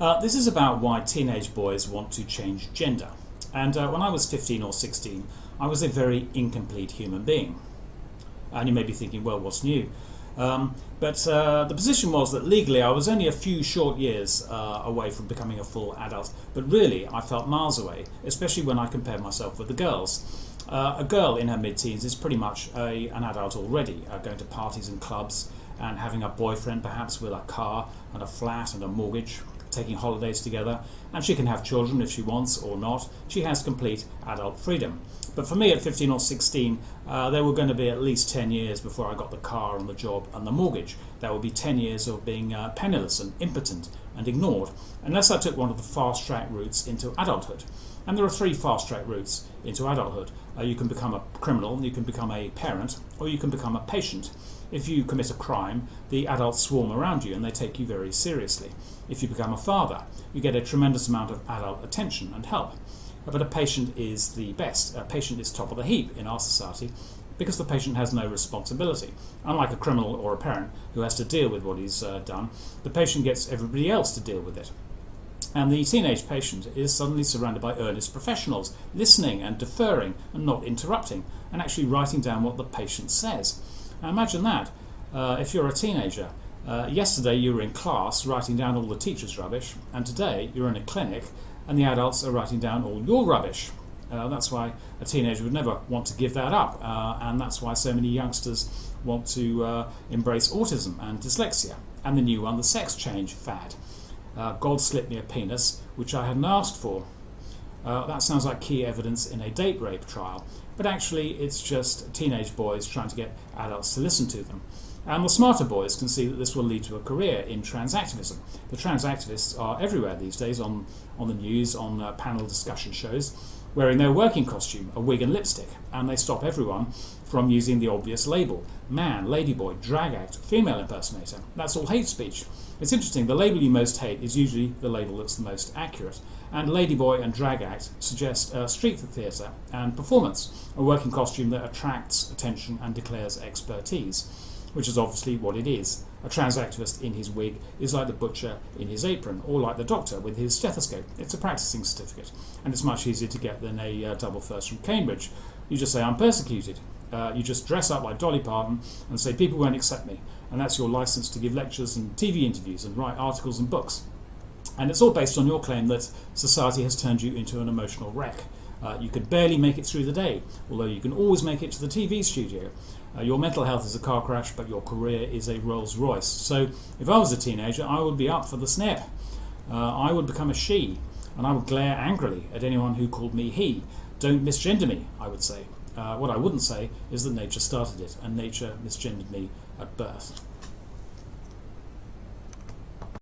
This is about why teenage boys want to change gender. And when I was 15 or 16, I was a very incomplete human being. And you may be thinking, well, what's new? But the position was that legally I was only a few short years away from becoming a full adult. But really, I felt miles away, especially when I compared myself with the girls. A girl in her mid-teens is pretty much an adult already, going to parties and clubs and having a boyfriend perhaps with a car and a flat and a mortgage, taking holidays together, and she can have children if she wants or not. She has complete adult freedom. But for me at 15 or 16, there were going to be at least 10 years before I got the car and the job and the mortgage. There would be 10 years of being penniless and impotent and ignored, unless I took one of the fast-track routes into adulthood. And there are 3 fast-track routes into adulthood. You can become a criminal, you can become a parent, or you can become a patient. If you commit a crime, the adults swarm around you and they take you very seriously. If you become a father, you get a tremendous amount of adult attention and help. But a patient is the best. A patient is top of the heap in our society because the patient has no responsibility. Unlike a criminal or a parent who has to deal with what he's done, the patient gets everybody else to deal with it. And the teenage patient is suddenly surrounded by earnest professionals, listening and deferring and not interrupting, and actually writing down what the patient says. Now imagine that. If you're a teenager, yesterday you were in class writing down all the teacher's rubbish, and today you're in a clinic and the adults are writing down all your rubbish. That's why a teenager would never want to give that up, and that's why so many youngsters want to embrace autism and dyslexia, and the new one, the sex change fad. God slipped me a penis, which I hadn't asked for. That sounds like key evidence in a date rape trial, but actually it's just teenage boys trying to get adults to listen to them. And the smarter boys can see that this will lead to a career in trans activism. The trans activists are everywhere these days, on the news, on panel discussion shows, wearing their working costume, a wig and lipstick, and they stop everyone from using the obvious label: man, ladyboy, drag act, female impersonator. That's all hate speech. It's interesting, the label you most hate is usually the label that's the most accurate, and ladyboy and drag act suggest street theatre and performance, a working costume that attracts attention and declares expertise, which is obviously what it is. A trans activist in his wig is like the butcher in his apron, or like the doctor with his stethoscope. It's a practising certificate, and it's much easier to get than a double first from Cambridge. You just say, I'm persecuted. You just dress up like Dolly Parton and say, people won't accept me. And that's your license to give lectures and TV interviews and write articles and books. And it's all based on your claim that society has turned you into an emotional wreck. You could barely make it through the day, although you can always make it to the TV studio. Your mental health is a car crash, but your career is a Rolls Royce. So if I was a teenager, I would be up for the snip. I would become a she, and I would glare angrily at anyone who called me he. Don't misgender me, I would say. What I wouldn't say is that nature started it, and nature misgendered me at birth.